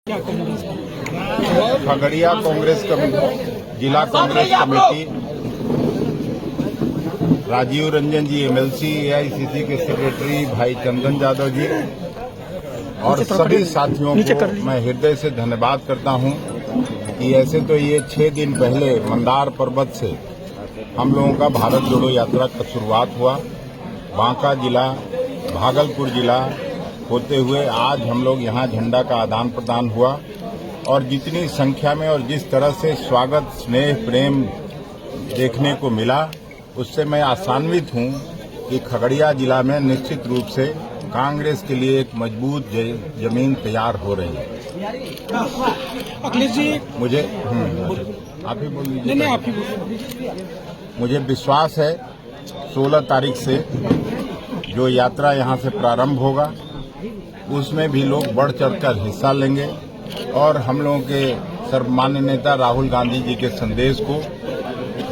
क्या कहेंगे sir? Khagaria Congress committee, जिला कांग्रेस कमेटी, राजीव रंजन जी एमएलसी, एआईसीसी के सेक्रेटरी भाई चंदन यादव जी और सभी साथियों को मैं हृदय से धन्यवाद करता हूं कि ऐसे तो ये 6 दिन पहले मंदार पर्वत से हम लोगों का भारत जोड़ो यात्रा का शुरुआत हुआ। बांका जिला, भागलपुर जिला होते हुए आज हम लोग यहाँ झंडा का आदान प्रदान हुआ और जितनी संख्या में और जिस तरह से स्वागत, स्नेह, प्रेम देखने को मिला, उससे मैं आशान्वित हूँ कि खगड़िया जिला में निश्चित रूप से कांग्रेस के लिए एक मजबूत जमीन तैयार हो रही है। अखिलेश जी, मुझे आप ही बोल लीजिए। नहीं, आप ही बोलिए। मुझे विश्वास है 16 तारीख से जो यात्रा यहाँ से प्रारंभ होगा उसमें भी लोग बढ़ चढ़कर हिस्सा लेंगे और हम लोगों के सर्वमान्य नेता राहुल गांधी जी के संदेश को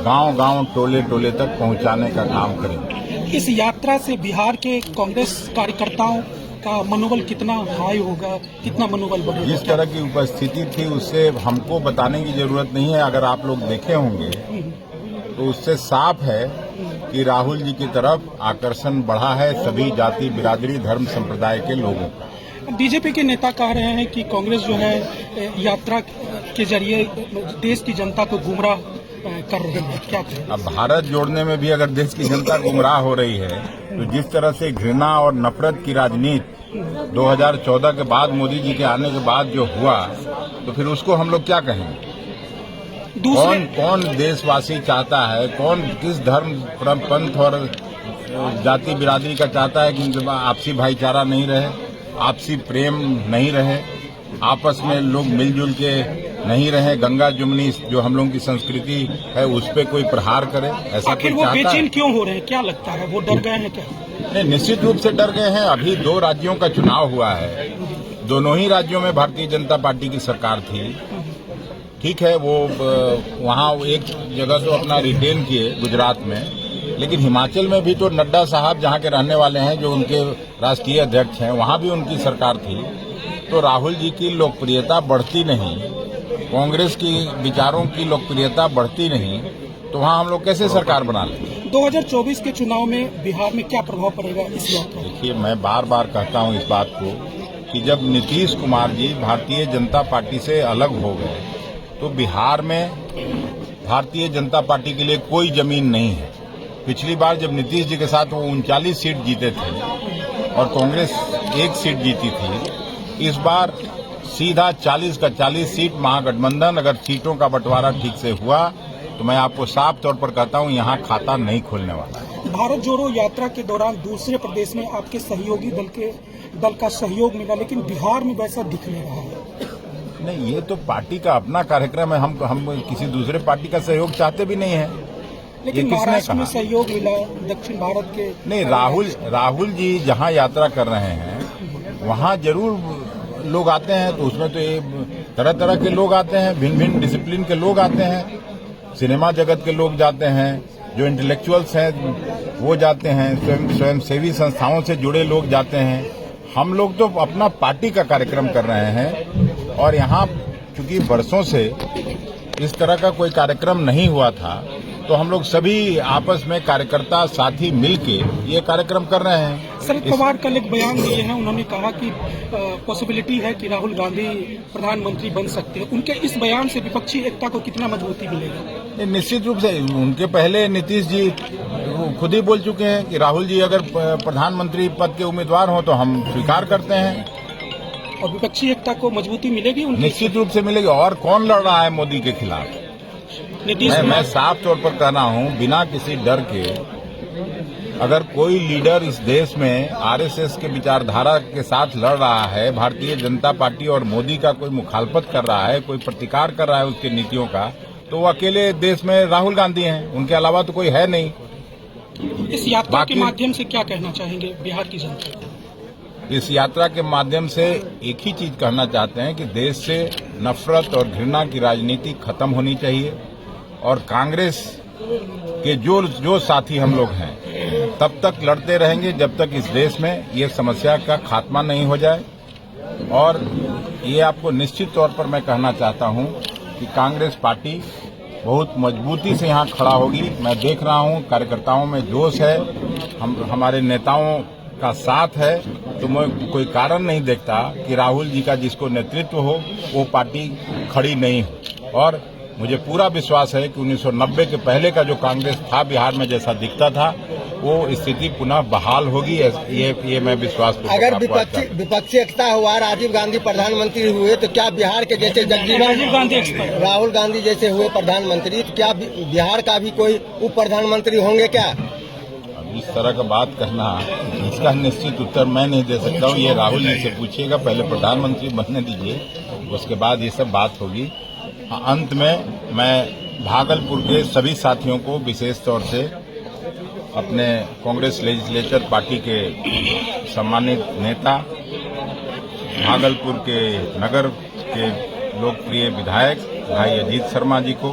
गांव-गांव, टोले-टोले तक पहुंचाने का काम करेंगे। इस यात्रा से बिहार के कांग्रेस कार्यकर्ताओं का मनोबल कितना हाई होगा, कितना मनोबल बढ़ेगा? जिस तरह की उपस्थिति थी उससे हमको बताने की जरूरत नहीं है। अगर आप लोग देखे होंगे तो उससे साफ है कि राहुल जी की तरफ आकर्षण बढ़ा है सभी जाति, बिरादरी, धर्म, संप्रदाय के लोगों का। बीजेपी के नेता कह रहे हैं कि कांग्रेस जो है यात्रा के जरिए देश की जनता को गुमराह कर रही है, क्या कहें? अब भारत जोड़ने में भी अगर देश की जनता गुमराह हो रही है तो जिस तरह से घृणा और नफरत की राजनीति 2014 के बाद, मोदी जी के आने के बाद जो हुआ, तो फिर उसको हम लोग क्या कहेंगे? कौन देशवासी चाहता है, कौन किस धर्म, पंथ और जाति बिरादरी का चाहता है कि आपसी भाईचारा नहीं रहे, आपसी प्रेम नहीं रहे, आपस में लोग मिलजुल के नहीं रहे, गंगा जमुनी जो हम लोगों की संस्कृति है उस पे कोई प्रहार करे? ऐसा आखिर वो बेचैन क्यों हो रहे हैं, क्या लगता है? वो डर गए हैं क्या? नहीं, निश्चित रूप से डर गए हैं। अभी 2 राज्यों का चुनाव हुआ है, दोनों ही राज्यों में भारतीय जनता पार्टी की सरकार थी। ठीक है, वो वहाँ एक जगह तो अपना रिटेन किए गुजरात में, लेकिन हिमाचल में भी तो नड्डा साहब जहाँ के रहने वाले हैं, जो उनके राष्ट्रीय अध्यक्ष हैं, वहाँ भी उनकी सरकार थी। तो राहुल जी की लोकप्रियता बढ़ती नहीं, कांग्रेस की विचारों की लोकप्रियता बढ़ती नहीं, तो वहाँ हम लोग कैसे सरकार बना लेंगे? 2024 के चुनाव में बिहार में क्या प्रभाव पड़ेगा इस यात्रा? देखिए, मैं बार बार कहता हूँ इस बात को कि जब नीतीश कुमार जी भारतीय जनता पार्टी से अलग हो गए तो बिहार में भारतीय जनता पार्टी के लिए कोई जमीन नहीं है। पिछली बार जब नीतीश जी के साथ वो 39 सीट जीते थे और कांग्रेस 1 सीट जीती थी, इस बार सीधा 40 का 40 सीट महागठबंधन, अगर सीटों का बंटवारा ठीक से हुआ तो मैं आपको साफ तौर पर कहता हूं यहाँ खाता नहीं खोलने वाला है। भारत जोड़ो यात्रा के दौरान दूसरे प्रदेश में आपके सहयोगी दल का सहयोग मिला, लेकिन बिहार में वैसा दिख नहीं रहा है। नहीं, ये तो पार्टी का अपना कार्यक्रम है। हम किसी दूसरे पार्टी का सहयोग चाहते भी नहीं है। लेकिन महाराष्ट्र में सहयोग मिला, दक्षिण भारत के नहीं, राहुल जी जहाँ यात्रा कर रहे हैं वहाँ जरूर लोग आते हैं, तो उसमें तो ये तरह तरह के लोग आते हैं, भिन्न भिन्न डिसिप्लिन के लोग आते हैं, सिनेमा जगत के लोग जाते हैं, जो इंटेलेक्चुअल्स हैं वो जाते हैं, स्वयंसेवी संस्थाओं से जुड़े लोग जाते हैं। हम लोग तो अपना पार्टी का कार्यक्रम कर रहे हैं और यहाँ चूंकि वर्षों से इस तरह का कोई कार्यक्रम नहीं हुआ था, तो हम लोग सभी आपस में कार्यकर्ता साथी मिलके ये कार्यक्रम कर रहे हैं। शरद पवार कल एक बयान दिए हैं, उन्होंने कहा कि पॉसिबिलिटी है कि राहुल गांधी प्रधानमंत्री बन सकते हैं। उनके इस बयान से विपक्षी एकता को कितना मजबूती मिलेगा? निश्चित रूप से उनके पहले नीतीश जी खुद ही बोल चुके हैं कि राहुल जी अगर प्रधानमंत्री पद के उम्मीदवार हो तो हम स्वीकार करते हैं। और विपक्षी एकता को मजबूती मिलेगी? निश्चित रूप से मिलेगी। और कौन लड़ रहा है मोदी के खिलाफ? मैं साफ तौर पर कह रहा हूँ, बिना किसी डर के, अगर कोई लीडर इस देश में आरएसएस के विचारधारा के साथ लड़ रहा है, भारतीय जनता पार्टी और मोदी का कोई मुखालफत कर रहा है, कोई प्रतिकार कर रहा है उसके नीतियों का, तो वो अकेले देश में राहुल गांधी हैं, उनके अलावा तो कोई है नहीं। इस यात्रा के माध्यम से क्या कहना चाहेंगे बिहार की जनता को? इस यात्रा के माध्यम से एक ही चीज कहना चाहते हैं कि देश से नफरत और घृणा की राजनीति खत्म होनी चाहिए और कांग्रेस के जो साथी हम लोग हैं तब तक लड़ते रहेंगे जब तक इस देश में ये समस्या का खात्मा नहीं हो जाए और ये आपको निश्चित तौर पर मैं कहना चाहता हूं कि कांग्रेस पार्टी बहुत मजबूती से यहाँ खड़ा होगी। मैं देख रहा हूँ कार्यकर्ताओं में जोश है, हमारे नेताओं का साथ है, तो मैं कोई कारण नहीं देखता कि राहुल जी का जिसको नेतृत्व हो वो पार्टी खड़ी नहीं हो। और मुझे पूरा विश्वास है कि 1990 के पहले का जो कांग्रेस था बिहार में जैसा दिखता था वो स्थिति पुनः बहाल होगी, ये मैं विश्वास करता हूं। अगर विपक्षी एकता हुआ, राजीव गांधी प्रधानमंत्री हुए, तो क्या बिहार के जैसे राहुल गांधी जैसे हुए प्रधानमंत्री, तो क्या बिहार का भी कोई उप प्रधानमंत्री होंगे क्या? अब इस तरह का बात कहना, इसका निश्चित उत्तर मैं नहीं दे सकता हूँ। ये राहुल जी से पूछिएगा, पहले प्रधानमंत्री बनने दीजिए, उसके बाद ये सब बात होगी। अंत में मैं भागलपुर के सभी साथियों को विशेष तौर से अपने कांग्रेस लेजिस्लेचर पार्टी के सम्मानित नेता, भागलपुर के नगर के लोकप्रिय विधायक भाई अजीत शर्मा जी को,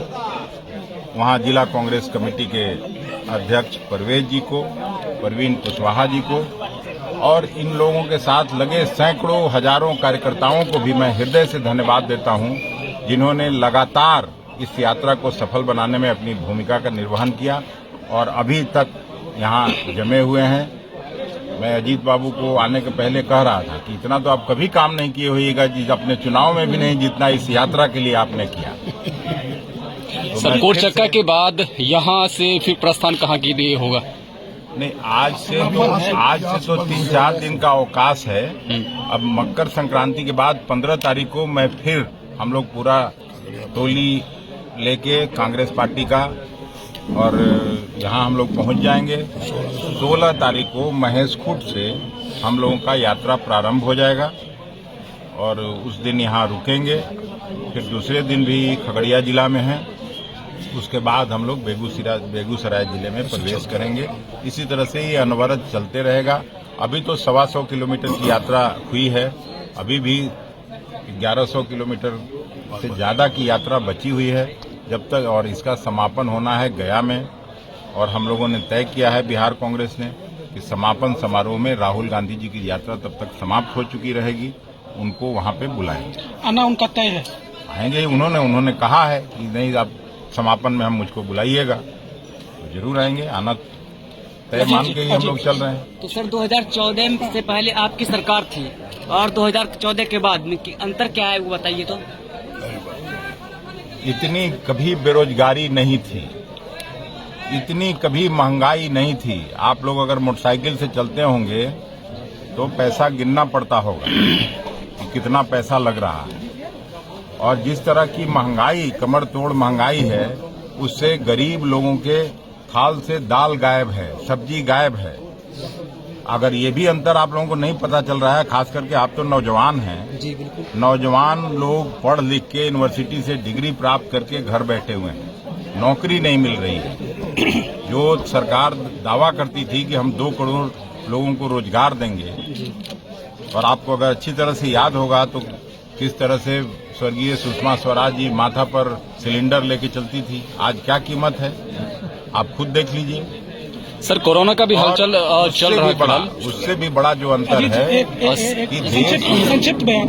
वहां जिला कांग्रेस कमेटी के अध्यक्ष परवेज जी को, परवीन कुशवाहा जी को और इन लोगों के साथ लगे सैकड़ों हजारों कार्यकर्ताओं को भी मैं हृदय से धन्यवाद देता हूं, जिन्होंने लगातार इस यात्रा को सफल बनाने में अपनी भूमिका का निर्वहन किया और अभी तक यहाँ जमे हुए हैं। मैं अजीत बाबू को आने के पहले कह रहा था कि इतना तो आप कभी काम नहीं किए होइएगा, जिस अपने चुनाव में भी नहीं, जितना इस यात्रा के लिए आपने किया। तो सर, कोट चक्का के बाद यहाँ से फिर प्रस्थान कहाँ के लिए होगा? नहीं, आज से तो 3-4 दिन का अवकाश है। अब मकर संक्रांति के बाद 15 तारीख को मैं फिर हम लोग पूरा टोली लेके कांग्रेस पार्टी का और यहाँ हम लोग पहुँच जाएंगे। 16 तारीख को महेशखूंट से हम लोगों का यात्रा प्रारंभ हो जाएगा और उस दिन यहाँ रुकेंगे। फिर दूसरे दिन भी खगड़िया जिला में है, उसके बाद हम लोग बेगूसराय जिले में प्रवेश करेंगे। इसी तरह से ये अनवरत चलते रहेगा। अभी तो 125 किलोमीटर की यात्रा हुई है, अभी भी 1100 किलोमीटर से ज्यादा की यात्रा बची हुई है जब तक, और इसका समापन होना है गया में। और हम लोगों ने तय किया है, बिहार कांग्रेस ने, कि समापन समारोह में राहुल गांधी जी की यात्रा तब तक समाप्त हो चुकी रहेगी, उनको वहां पे बुलाएंगे। आना उनका तय है? आएंगे, उन्होंने कहा है कि नहीं आप समापन में हम मुझको बुलाइएगा, तो जरूर आएंगे। आना तय मान के ही हम लोग चल रहे हैं। तो सर 2014 से पहले आपकी सरकार थी और 2014 के बाद में अंतर क्या है वो बताइए तो। इतनी कभी बेरोजगारी नहीं थी, इतनी कभी महंगाई नहीं थी। आप लोग अगर मोटरसाइकिल से चलते होंगे तो पैसा गिनना पड़ता होगा कि कितना पैसा लग रहा है। और जिस तरह की महंगाई, कमर तोड़ महंगाई है, उससे गरीब लोगों के थाल से दाल गायब है, सब्जी गायब है। अगर ये भी अंतर आप लोगों को नहीं पता चल रहा है, खास करके आप तो नौजवान हैं। जी बिल्कुल। नौजवान लोग पढ़ लिख के यूनिवर्सिटी से डिग्री प्राप्त करके घर बैठे हुए हैं, नौकरी नहीं मिल रही है। जो सरकार दावा करती थी कि हम 2 करोड़ लोगों को रोजगार देंगे, और आपको अगर अच्छी तरह से याद होगा तो किस तरह से स्वर्गीय सुषमा स्वराज जी माथा पर सिलेंडर लेके चलती थी, आज क्या कीमत है आप खुद देख लीजिए। सर, कोरोना का भी हलचल चल रहा है, उससे भी बड़ा जो अंतर है कि संक्षिप्त बयान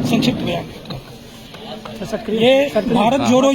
ये भारत जोड़ो